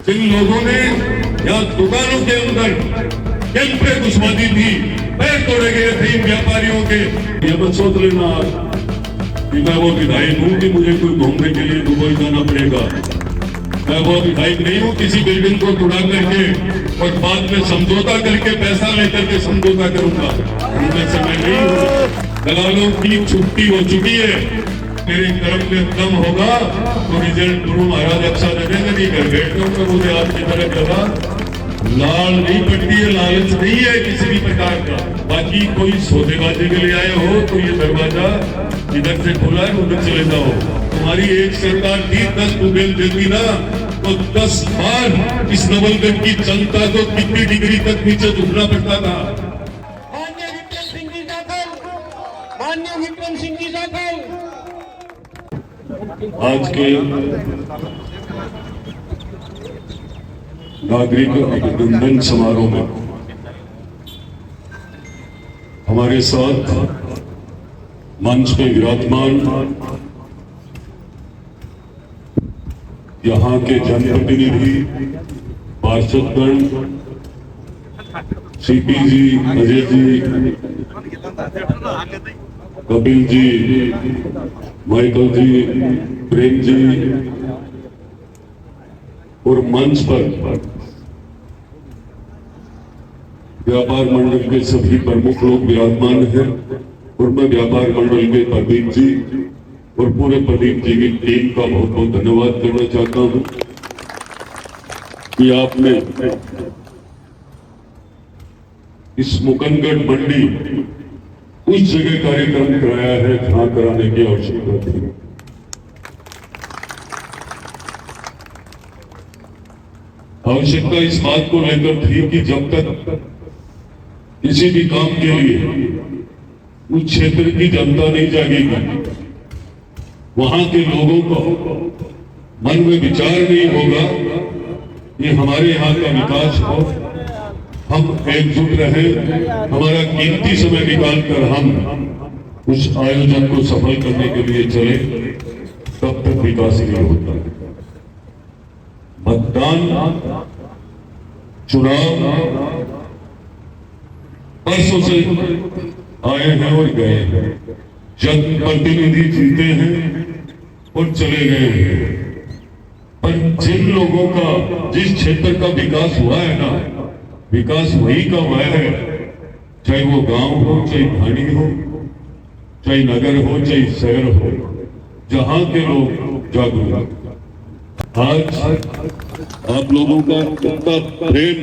जिन लोगों ने यहाँ दुकानों के अंदर कैंपे घुसवादी थी, पैर तोड़े गए थे इन व्यापारियों के। ये मत सोच लेना कि मैं वो विधायक हूँ कि मुझे कोई घूमने के लिए दुबई जाना पड़ेगा। मैं वो विधायक नहीं हूँ किसी बिल्डिंग को तोड़ा करके और बाद में समझौता करके पैसा लेकर के समझौता करूंगा। उनमें से मैं नहीं हूँ। दलालों की छुट्टी हो चुकी है। मेरे कर्म में दम होगा तो रिजल्ट गुरु महाराज अच्छा लगेगा। नहीं कर बैठो तो मुझे आपकी तरफ लगा लाल नहीं पड़ती है, लालच नहीं है किसी भी प्रकार का। बाकी कोई सौदेबाजी के लिए आए हो तो ये दरवाजा इधर से खुला है, उधर चले जाओ। तुम्हारी एक सरकार थी 10 ट्यूबवेल देती ना तो 10 बार इस नवलगढ़ की जनता को कितनी डिग्री तक नीचे झुकना पड़ता था। माननीय विक्रम सिंह जी दाखल, माननीय विक्रम सिंह जी दाखल। आज के नागरिक अभिनंदन समारोह में हमारे साथ मंच पे विराजमान यहाँ के जनप्रतिनिधि पार्षदगण, सीपी जी, अजय जी, कपिल जी, माइकल जी, प्रेम जी और मंच पर व्यापार मंडल के सभी प्रमुख लोग विराजमान हैं और मैं व्यापार मंडल के प्रदीप जी और पूरे प्रदीप जी की टीम का बहुत बहुत धन्यवाद करना चाहता हूं कि आपने इस मुकंदगढ़ मंडी उस जगह कार्यक्रम कराया है जहां कराने की आवश्यकता थी। आवश्यकता इस बात को लेकर थी कि जब तक किसी भी काम के लिए उस क्षेत्र की जनता नहीं जागेगी, वहां के लोगों को मन में विचार नहीं होगा कि हमारे यहाँ का विकास हो, हम एकजुट रहे, हमारा कीमती समय निकालकर हम उस आयोजन को सफल करने के लिए चले, तब तक विकास नहीं होता। मतदान, चुनाव वर्षों से आए हैं और गए हैं, जनप्रतिनिधि जीते हैं और चले गए हैं, पर जिन लोगों का जिस क्षेत्र का विकास हुआ है ना, विकास वही का हुआ है, चाहे वो गांव हो, चाहे ढाणी हो, चाहे नगर हो, चाहे शहर हो, जहां के लोग जागरूक। आज आप लोगों का कितना प्रेम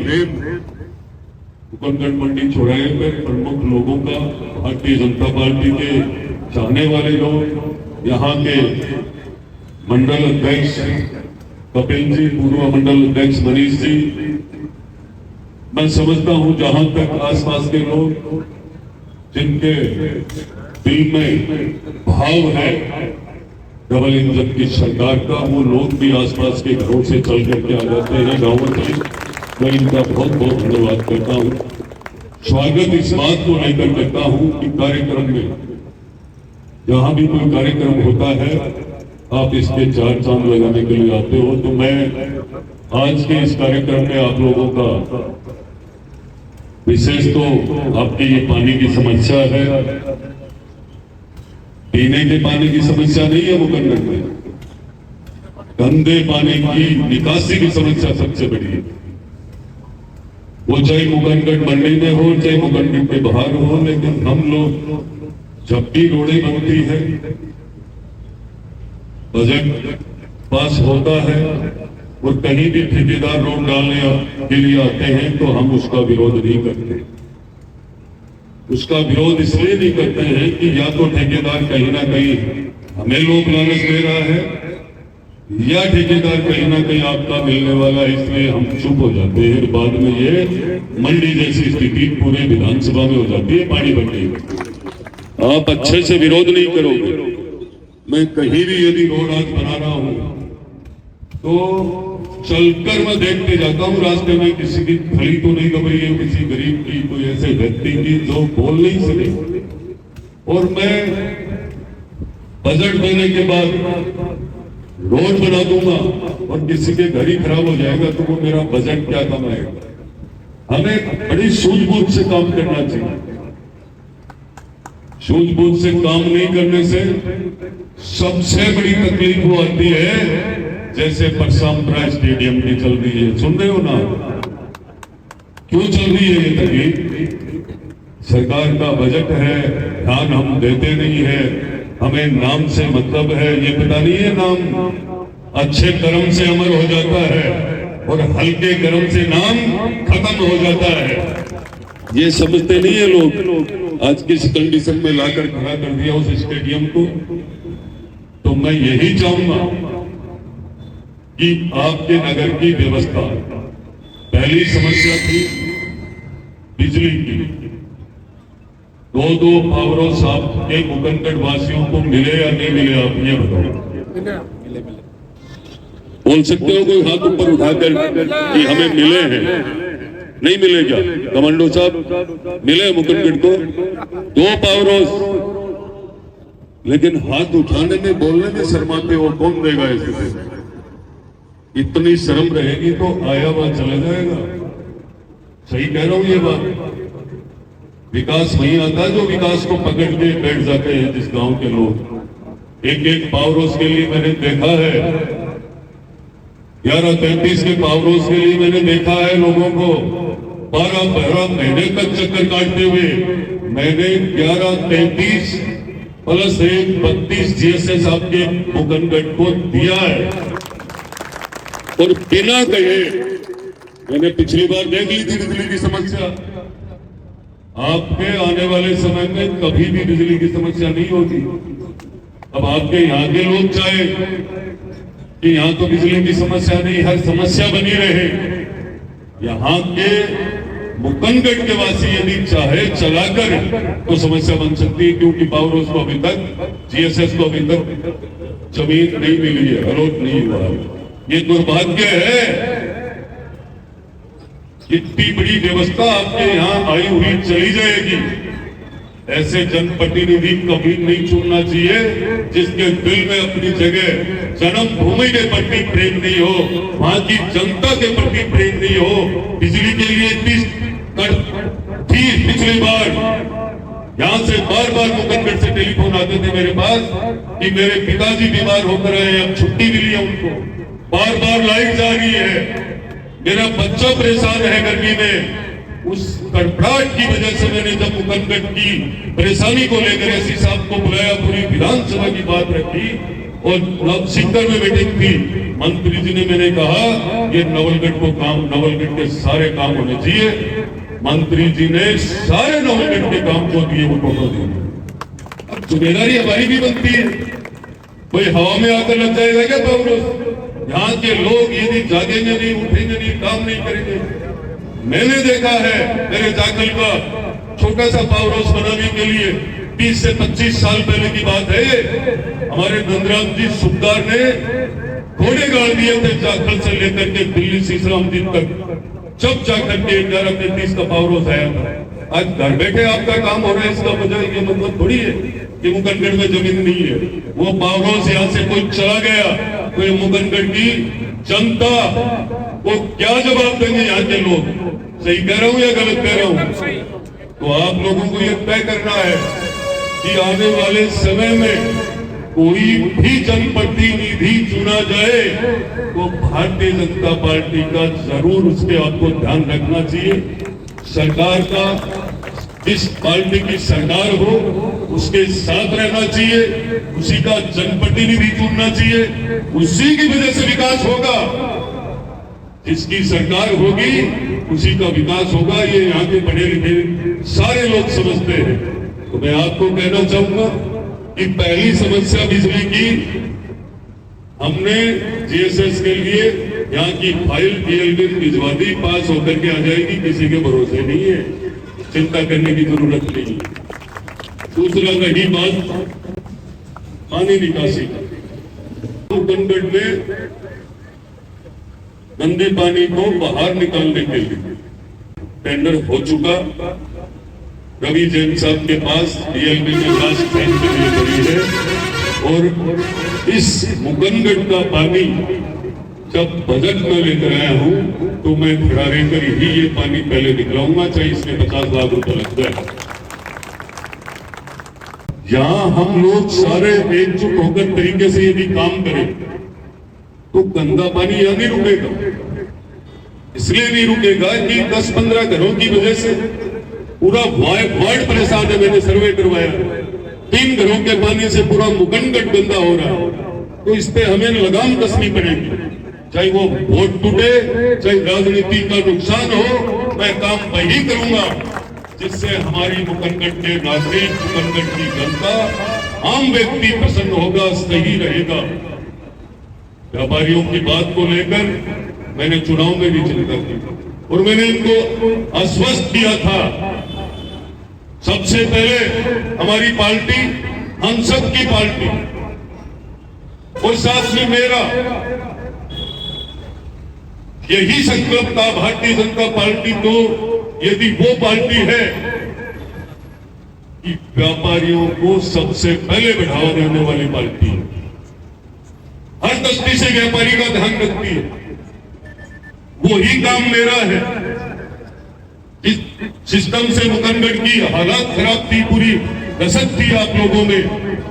मुकंदगढ़ मंडी चौराहे पर प्रमुख लोगों का, भारतीय जनता पार्टी के चाहने वाले लोग, यहाँ के मंडल अध्यक्ष कपिल जी, पूर्व मंडल अध्यक्ष मनीष जी, मैं समझता हूं जहां तक आसपास के लोग जिनके दिल में भाव है डबल इंजन की सरकार का, वो लोग भी आसपास के घरों से चल करके आ जाते हैं गांवों से। मैं इनका बहुत बहुत धन्यवाद करता हूं। स्वागत इस बात को लेकर करता हूं कि कार्यक्रम में जहां भी कोई कार्यक्रम होता है आप इसके चार चांद लगाने के लिए आते हो, तो मैं आज के इस कार्यक्रम में आप लोगों का विशेष तो आपकी ये पानी की समस्या है, पीने के पानी की समस्या नहीं है मुकंदगढ़ में, गंदे पानी की निकासी की समस्या सबसे बड़ी है। वो चाहे मुकंदगढ़ मंडी में हो, चाहे मुकंदगढ़ के बाहर हो, लेकिन हम लोग जब भी रोडें बनती है, बजट पास होता है और कहीं भी ठेकेदार रोड डालने के लिए आते हैं तो हम उसका विरोध नहीं करते। उसका विरोध इसलिए नहीं करते हैं कि या तो ठेकेदार कहीं ना कहीं हमें लोग लालच दे रहा है, या ठेकेदार कहीं ना कहीं आपका मिलने वाला है, इसलिए हम चुप हो जाते हैं। बाद में ये मंडी जैसी स्थिति पूरे विधानसभा में हो जाती है, पानी भर गई। आप अच्छे से विरोध नहीं करोगे। मैं कहीं भी यदि रोड आज बना रहा हूं तो चलकर मैं देखते जाता हूं रास्ते में किसी की खड़ी तो नहीं दब रही है, किसी गरीब की, कोई ऐसे व्यक्ति की जो बोल नहीं सके। और मैं बजट देने के बाद रोड बना दूंगा और किसी के घर ही खराब हो जाएगा तो वो मेरा बजट क्या कमाएगा। हमें बड़ी सूझबूझ से काम करना चाहिए। सूझबूझ से काम नहीं करने से सबसे बड़ी तकलीफ वो आती है जैसे परसामप्राय स्टेडियम की चल रही है, सुन रहे हो ना? क्यों चल रही है ये तकलीफ? सरकार का बजट है, ध्यान हम देते नहीं है, हमें नाम से मतलब है, ये पता नहीं है नाम अच्छे कर्म से अमर हो जाता है और हल्के कर्म से नाम खत्म हो जाता है। ये समझते नहीं है लोग। आज किस कंडीशन में लाकर खड़ा कर दिया उस स्टेडियम को। तो मैं यही चाहूंगा कि आपके नगर की व्यवस्था, पहली समस्या थी बिजली की। दो पावर हाउस आपके मुकंदर वासियों को मिले या नहीं मिले, आप ये बताओ। बोल सकते हो कोई हाथ ऊपर उठाकर कि हमें मिले हैं? नहीं मिले क्या कमांडो साहब? मिले मुकंदर को 2 पावर हाउस, लेकिन हाथ उठाने में बोलने में शर्माते हो। कौन देगा ऐसे? इतनी शर्म रहेगी तो आया हुआ चला जाएगा। सही कह रहा हूं ये बात। विकास वही आता है जो विकास को पकड़ के बैठ जाते हैं। जिस गांव के लोग एक पावर हाउस के लिए मैंने देखा है, 11-33 के पावर हाउस के लिए मैंने देखा है लोगों को 12-12 महीने तक चक्कर काटते हुए। मैंने 11-33 प्लस 1-32 जीएसएस आपके मुकंदर को दिया है और बिना कहे। मैंने पिछली बार देख ली थी बिजली की समस्या। आपके आने वाले समय में कभी भी बिजली की समस्या नहीं होगी। अब आपके यहाँ के लोग चाहे कि यहाँ तो बिजली की समस्या नहीं, हर समस्या बनी रहे, यहाँ के मुकंदर के वासी यदि चाहे चलाकर तो समस्या बन सकती है, क्योंकि पावर हाउस को अभी तक, जीएसएस को अभी तक जमीन नहीं मिली है, अलॉट नहीं हुआ। ये दुर्भाग्य है। इतनी बड़ी व्यवस्था आपके यहाँ आई हुई चली जाएगी। ऐसे जनप्रतिनिधि कभी नहीं चुनना चाहिए जिसके दिल में अपनी जगह जन्मभूमि के प्रति प्रेम नहीं हो, वहां की जनता के प्रति प्रेम नहीं हो। बिजली के लिए थी पिछली बार, यहां से बार बार मुकंदर से टेलीफोन आते थे मेरे पास कि मेरे पिताजी बीमार होकर आए, अब छुट्टी मिली है उनको, बार बार लाइट जा रही है, मेरा बच्चा परेशान है गर्मी में। उस कड़कड़ाहट की वजह से मैंने जब मुकंदर की परेशानी को लेकर एसपी साहब को बुलाया, पूरी विधानसभा की बात रखी और सिंगर में मीटिंग थी, मंत्री जी ने मैंने कहा ये नवलगढ़ को काम, नवलगढ़ के सारे काम होने चाहिए। मंत्री जी ने सारे नवलगढ़ के काम को दिए, वो फोटो दिए। अब जिम्मेदारी हमारी भी बनती है। कोई हवा में आकर लग जाएगा क्या पावर हाउस? यहाँ के लोग यदि जागेंगे नहीं, उठेंगे नहीं, काम नहीं करेंगे। मैंने देखा है मेरे जाखल का छोटा सा पावर हाउस बनाने के लिए 20 से 25 साल पहले की बात है ये। हमारे नंदराम जी सुबदार ने घोड़े गाड़ दिए थे जाखल से लेकर के दिल्ली सीसराम दिन तक, जब जाकर के 11-33 का पावर हाउस आया था। आज घर बैठे आपका काम हो रहा है, इसका वजह ये मतलब थोड़ी है कि मुकंदर में जमीन नहीं है। वो पावर हाउस यहाँ से कोई चला गया, कोई मुकंदर की जनता वो क्या जवाब देंगे यहाँ के लोग? सही कह रहा हूँ या गलत कह रहा हूँ? तो आप लोगों को ये तय करना है कि आने वाले समय में कोई भी जनप्रतिनिधि चुना जाए तो भारतीय जनता पार्टी का जरूर उसके आपको ध्यान रखना चाहिए। सरकार का, जिस पार्टी की सरकार हो उसके साथ रहना चाहिए, उसी का जनप्रतिनिधि चुनना चाहिए, उसी की वजह से विकास होगा। जिसकी सरकार होगी उसी का विकास होगा, ये यहाँ के पढ़े लिखे सारे लोग समझते हैं। तो मैं आपको कहना चाहूंगा कि पहली समस्या बिजली की, हमने जीएसएस के लिए यहाँ की फाइल पीएलबी भिजवा दी, पास होकर के आ जाएगी, किसी के भरोसे नहीं है, चिंता करने की जरूरत नहीं। दूसरा रही बात पानी निकासी का, तो मुकंदर में गंदे पानी को बाहर निकालने के लिए टेंडर हो चुका। रवि जैन साहब के पास डीएलबी में लास्ट टाइम के लिए बनी है। और इस मुकनगढ़ का पानी जब बजट में लेकर आया हूं तो मैं खड़ा रहकर ही ये पानी पहले निकलाऊंगा, चाहे इसमें 50 लाख रुपए लग जाए। यहां हम लोग सारे एकजुट होकर तरीके से यदि काम करें तो गंदा पानी यहां नहीं रुकेगा। इसलिए नहीं रुकेगा कि 10-15 घरों की वजह से पूरा वार्ड परेशान है। मैंने सर्वे करवाया, 3 घरों के पानी से पूरा मुकनगढ़ गंदा हो रहा है। तो इस पे हमें लगाम कसनी पड़ेगी, चाहे वो वोट टूटे, चाहे राजनीति का नुकसान हो, मैं काम वही करूंगा जिससे हमारी मुकनगढ़ के नागरिक, मुकनगढ़ की जनता, आम व्यक्ति प्रसन्न होगा, सही रहेगा। व्यापारियों की बात को लेकर मैंने चुनाव में भी चिंता की और मैंने इनको आश्वस्त किया था, सबसे पहले हमारी पार्टी हम सब की पार्टी और साथ में मेरा यही संकल्प था। भारतीय जनता पार्टी तो यदि वो पार्टी है कि व्यापारियों को सबसे पहले बढ़ावा देने वाली पार्टी है, हर दृष्टि से व्यापारी का ध्यान रखती है, वही काम मेरा है। इस सिस्टम से मुकनगढ़ की हालात खराब थी, पूरी दशक थी आप लोगों में।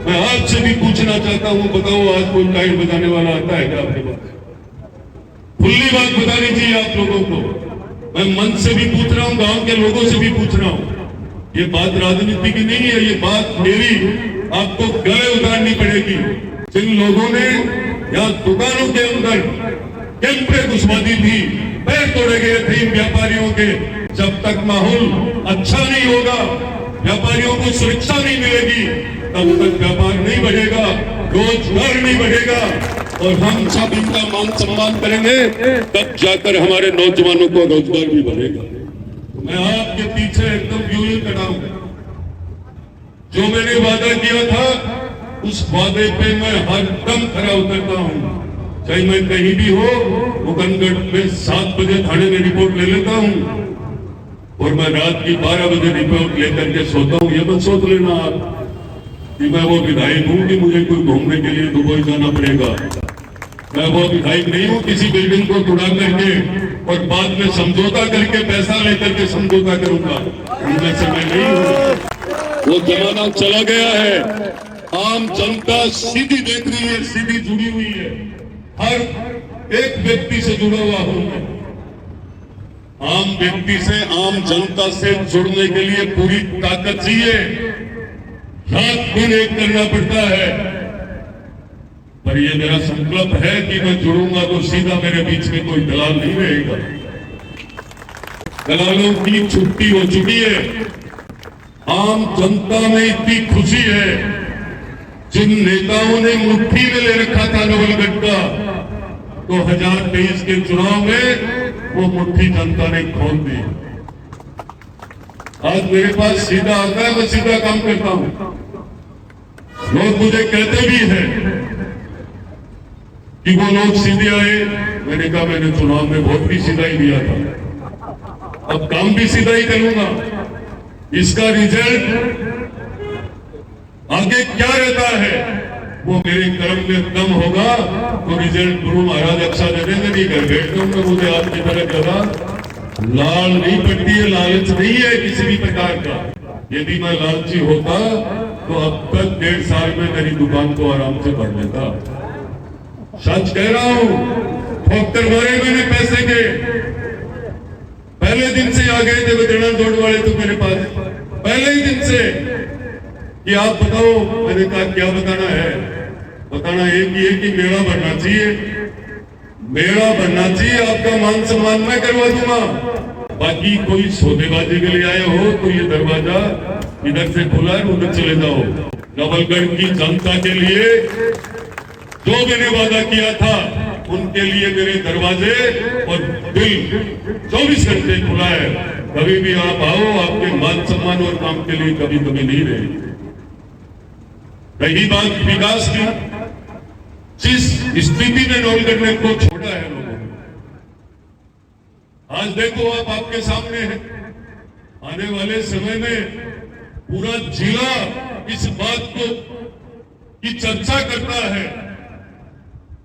मैं आपसे भी पूछना चाहता हूं, बताओ आज कोई टायर बजाने वाला आता है क्या आपके पास? खुली बात बतानी चाहिए आप लोगों को। मैं मन से भी पूछ रहा हूं, गांव के लोगों से भी पूछ रहा हूं। ये बात राजनीति की नहीं है, ये बात मेरी आपको गले उतारनी पड़ेगी। जिन लोगों ने यहाँ दुकानों के अंदर कैंपे घुसवादी थी, पैर तोड़े गए थे इन व्यापारियों के, जब तक माहौल अच्छा नहीं होगा, व्यापारियों को सुरक्षा नहीं मिलेगी, तब तक व्यापार नहीं बढ़ेगा, रोजगार नहीं बढ़ेगा और हम सब इनका मान सम्मान करेंगे, तब जाकर हमारे नौजवानों को रोजगार भी बढ़ेगा। मैं आपके पीछे एकदम यूं ही खड़ा हूं। जो मैंने वादा किया था उस वादे पे मैं हर दम खरा उतरता हूं। चाहे मैं कहीं भी हो, मुकनगढ़ में 7 बजे थाने में रिपोर्ट ले लेता हूं और मैं रात की 12 बजे रिपोर्ट लेकर के सोता हूं। ये मत सोच लेना आप कि मैं वो विधायक हूं कि मुझे कोई घूमने के लिए दुबई जाना पड़ेगा। मैं वो विधायक नहीं हूं किसी बिल्डिंग को तोड़ा करके और बाद में समझौता करके पैसा लेकर के समझौता करूंगा, उनमें से मैं नहीं हूं। वो जमाना चला गया है। आम जनता सीधी देख रही है, सीधी जुड़ी हुई है, हर एक व्यक्ति से जुड़ा हुआ हूं मैं। आम व्यक्ति से, आम जनता से जुड़ने के लिए पूरी ताकत चाहिए, रात दिन एक करना पड़ता है। पर ये मेरा संकल्प है कि मैं जुड़ूंगा तो सीधा मेरे बीच में कोई दलाल नहीं रहेगा। दलालों की छुट्टी हो चुकी है। आम जनता में इतनी खुशी है, जिन नेताओं ने मुट्ठी में ले रखा था नवलगढ़ का, 2023 के चुनाव में वो मुट्ठी जनता ने खोल दी। आज मेरे पास सीधा आता है, मैं सीधा काम करता हूं। लोग मुझे कहते भी हैं कि वो लोग सीधे आए। मैंने कहा मैंने चुनाव में वोट भी सीधा ही दिया था, अब काम भी सीधा ही करूंगा। इसका रिजल्ट आगे क्या रहता है वो मेरे कर्म में दम होगा तो रिजल्ट गुरु महाराज अच्छा दे देंगे। नहीं घर बैठ दूंगा, मुझे आपकी तरह ज्यादा लाल नहीं पड़ती है, लालच नहीं है किसी भी प्रकार का। यदि मैं लालची होता तो अब तक 1.5 साल में मेरी दुकान को आराम से भर लेता। सच कह रहा हूं, ठोकर मारे मैंने पैसे के। पहले दिन से आ गए थे बजरंग दौड़ वाले तो मेरे पास, पहले ही दिन से कि आप बताओ। मैंने कहा क्या बताना है? बताना एक ही है कि मेला बढ़ना चाहिए, मेला बढ़ना चाहिए, आपका मान सम्मान मैं करवा दूंगा। बाकी कोई सौदेबाजी के लिए आए हो तो ये दरवाजा इधर से खुला है, उधर चले जाओ। नवलगढ़ की जनता के लिए जो मैंने वादा किया था उनके लिए मेरे दरवाजे और दिल 24 घंटे खुला है। कभी भी आप आओ, आपके मान सम्मान और काम के लिए कभी कभी नहीं रहेगी। रही बात विकास की, जिस स्थिति में नवलगढ़ ने को छोड़ा है लोगों ने, आज देखो आप आपके सामने है। आने वाले समय में पूरा जिला इस बात को की चर्चा करता है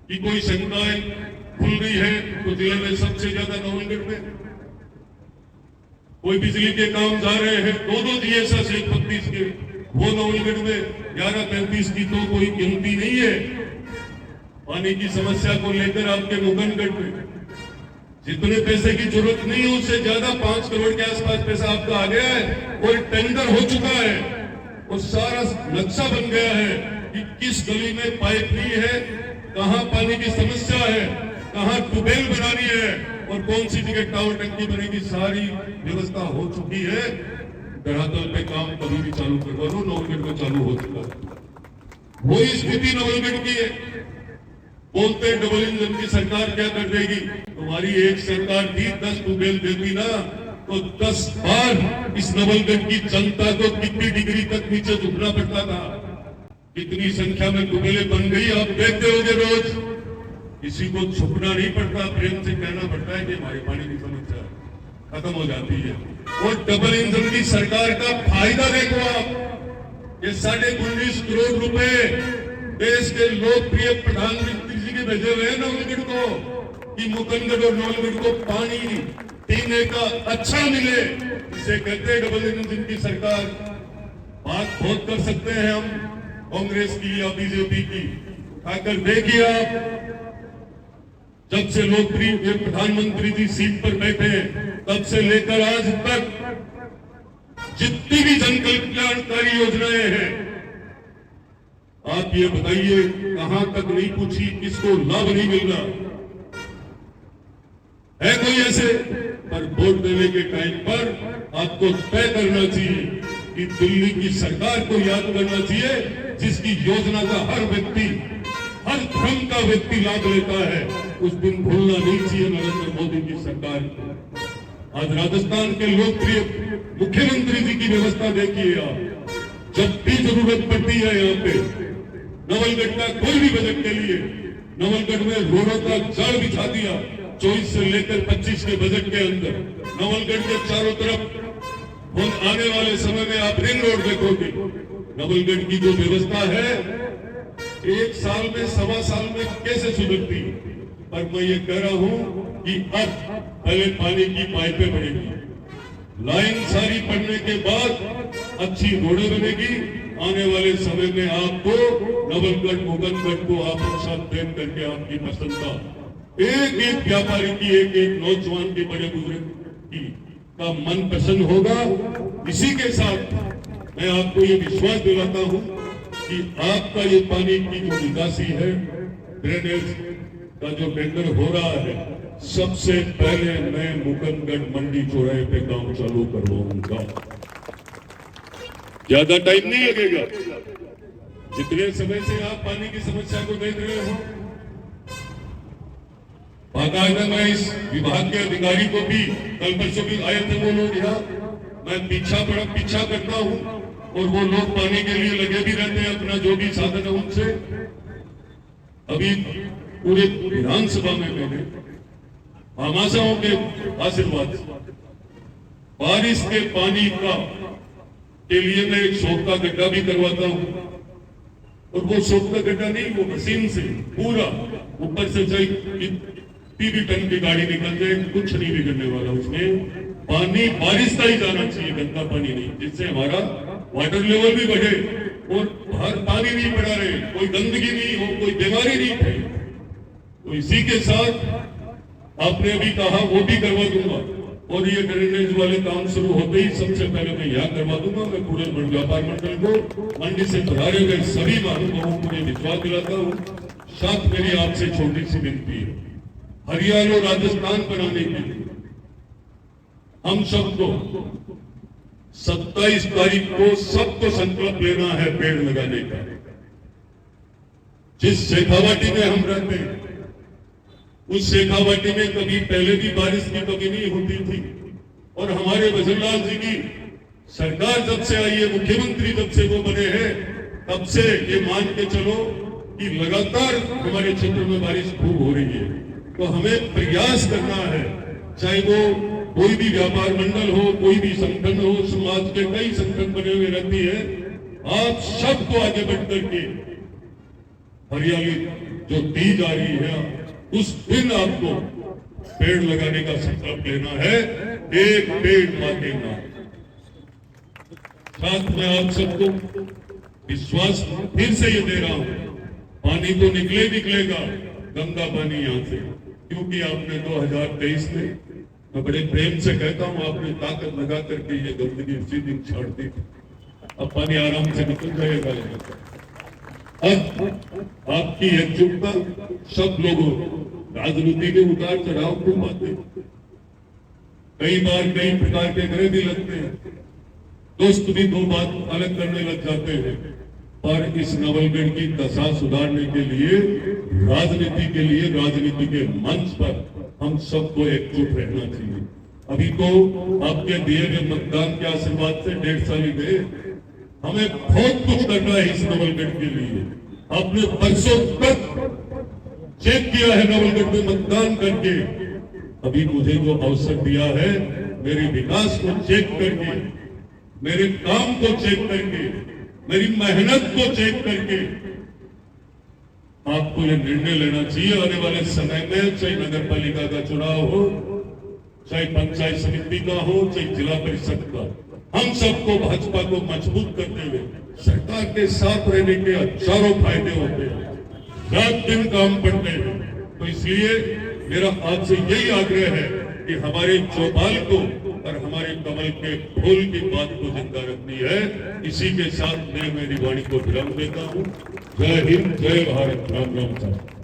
कि कोई शंकाएं खुल रही है तो जिले में सबसे ज्यादा नवलगढ़ में, कोई बिजली के काम जा रहे हैं 2-2 GSS 132 के, वो नवलगढ़ में 11-35 की तो कोई गिनती नहीं है। पानी की समस्या को लेकर आपके मुकनगढ़ में जितने पैसे की जरूरत नहीं है उससे ज्यादा 5 करोड़ के आसपास पैसा आपका आ गया है और टेंडर हो चुका है और सारा नक्शा बन गया है कि किस गली में पाइप नहीं है, कहां पानी की समस्या है, कहां ट्यूबवेल बनानी है और कौन सी जगह टावर टंकी बनेगी, सारी व्यवस्था हो चुकी है। धरातल पे काम कभी भी चालू करवा लो, नवलगढ़ में चालू हो चुका है। वही स्थिति नवलगढ़ की है। बोलते डबल इंजन की सरकार क्या कर देगी, तुम्हारी एक सरकार थी 10 ट्यूबवेल देती ना तो 10 बार इस नवलगढ़ की जनता को कितनी डिग्री तक नीचे झुकना पड़ता था, कितनी संख्या में ट्यूबवेलें बन गई आप देखते होंगे रोज। किसी को झुकना नहीं पड़ता, प्रेम से कहना पड़ता है कि हमारी पानी की समस्या खत्म हो जाती है। और डबल इंजन की सरकार का फायदा देखो आप, ये 19.5 करोड़ रुपए देश के लोकप्रिय प्रधानमंत्री जी के भेजे हुए हैं नवलगढ़ को कि मुकनगढ़ और नवलगढ़ को पानी पीने का अच्छा मिले। इसे कहते हैं डबल इंजन की सरकार। बात बहुत कर सकते हैं हम कांग्रेस की या बीजेपी की, आकर देखिए आप जब से लोकप्रिय प्रधानमंत्री जी सीट पर बैठे तब से लेकर आज तक जितनी भी जन कल्याणकारी योजनाएं हैं, आप ये बताइए कहां तक नहीं पूछी, किसको लाभ नहीं मिल रहा है कोई ऐसे? पर वोट देने के टाइम पर आपको तय करना चाहिए कि दिल्ली की सरकार को याद करना चाहिए जिसकी योजना का हर व्यक्ति, हर धर्म का व्यक्ति लाभ लेता है। उस दिन भूलना नहीं चाहिए नरेंद्र मोदी की सरकार को। आज राजस्थान के लोकप्रिय मुख्यमंत्री जी की व्यवस्था देखिए आप, जब भी जरूरत पड़ती है यहाँ पे नवलगढ़ का कोई भी बजट के लिए, नवलगढ़ में रोडों का जाल बिछा दिया। 24 से लेकर 25 के बजट के अंदर नवलगढ़ के चारों तरफ और आने वाले समय में आप रिंग रोड देखोगे। नवलगढ़ की जो व्यवस्था है 1 साल में, 1.25 साल में कैसे सुधरती, पर मैं ये कह रहा हूं कि अब पहले पानी की पाइपें बनेगी, लाइन सारी पड़ने के बाद अच्छी रोडें बनेगी। आने वाले समय में आपको नवलगढ़ मुकनगढ़ को आप अच्छा प्रेम करके आपकी पसंद का एक एक व्यापारी की, एक एक नौजवान के, बड़े बुजुर्ग की का मन पसंद होगा। इसी के साथ मैं आपको ये विश्वास दिलाता हूं कि आपका ये पानी की जो निकासी है, ड्रेनेज का जो टेंडर हो रहा है, सबसे पहले मैं मुकनगढ़ मंडी चौराहे पे काम चालू करवाऊंगा। ज्यादा टाइम नहीं लगेगा। जितने समय से आप पानी की समस्या को देख रहे हो, बाकायदा मैं इस विभाग के अधिकारी को भी, कल परसों भी आए थे वो लोग यहाँ, मैं पीछा करता हूँ और वो लोग पानी के लिए लगे भी रहते हैं, अपना जो भी साधन है उनसे। अभी पूरे विधानसभा में मैंने भामाशाहों के आशीर्वाद बारिश के पानी का के लिए मैं एक शोक का गड्ढा भी करवाता हूँ, और वो शोक का गड्ढा नहीं, वो मशीन से पूरा ऊपर से जाए 30 टन की गाड़ी निकल जाए, कुछ नहीं बिगड़ने वाला। उसमें पानी बारिश का ही जाना चाहिए, गंदा पानी नहीं, जिससे हमारा वाटर लेवल भी बढ़े और हर पानी नहीं पड़ा रहे, कोई गंदगी नहीं हो, कोई बीमारी नहीं फैले। तो इसी के साथ आपने अभी कहा वो भी करवा दूंगा, और ये ड्रेनेज वाले काम शुरू होते ही सबसे पहले मैं यहाँ करवा दूंगा। मैं पूरे व्यापार मंडल को, मंडी से पधारे गए सभी महानुभावों को ये विश्वास दिलाता हूँ। साथ मेरी आपसे छोटी सी विनती है, हरियाणा और राजस्थान बनाने के लिए हम सबको 27 तारीख को सबको संकल्प लेना है पेड़ लगाने का। जिस शेखावाटी में हम रहते हैं उस शेखावाटी में कभी पहले भी बारिश की कमी नहीं होती थी, और हमारे भजनलाल जी की सरकार जब से आई है, मुख्यमंत्री जब से वो बने हैं, तब से ये मान के चलो कि लगातार हमारे क्षेत्र में बारिश खूब हो रही है। तो हमें प्रयास करना है, चाहे वो कोई भी व्यापार मंडल हो, कोई भी संगठन हो, समाज के कई संगठन बने हुए रहती है, आप सबको आगे बढ़ करके हरियाली जो दी जा रही है, उस दिन आपको पेड़ लगाने का संकल्प लेना है। एक पेड़ मां के नाम। साथ में आप सबको विश्वास फिर से ये दे रहा हूं, पानी तो निकलेगा गंगा पानी यहां से, क्योंकि आपने 2023 में, मैं बड़े प्रेम से कहता हूं, आपने ताकत लगा करके ये गंदगी उसी दिन छोड़ दी। अब पानी आराम से निकल जाएगा। अब आपकी एकजुटता, सब लोगों, राजनीति के उतार चढ़ाव क्यों आते, कई बार कई प्रकार के ग्रह भी लगते हैं, दोस्त भी दो बात अलग करने लग जाते हैं, पर इस नवलगढ़ की दशा सुधारने के लिए, राजनीति के लिए, राजनीति के मंच पर हम सबको एकजुट रहना चाहिए। अभी तो आपके दिए गए मतदान के आशीर्वाद से 1.5 साल ही गए, हमें बहुत कुछ करना है इस नवलगढ़ के लिए। आपने बरसों तक चेक किया है नवलगढ़ में मतदान करके, अभी मुझे जो अवसर दिया है, मेरे विकास को चेक करके, मेरे काम को चेक करके, मेरी मेहनत को चेक करके आपको ये निर्णय लेना चाहिए आने वाले समय में, चाहे नगर पालिका का चुनाव हो, चाहे पंचायत समिति का हो, चाहे जिला परिषद का, हम सबको भाजपा को मजबूत करते हुए सरकार के साथ रहने के हजारों फायदे होते हैं, रात दिन काम करते हैं। तो इसलिए मेरा आपसे यही आग्रह है कि हमारे चौपाल को और हमारे कमल के फूल की बात को जिंदा रखनी है। इसी के साथ मैं मेरी वाणी को विराम देता हूँ। जय हिंद, जय भारत, राम राम।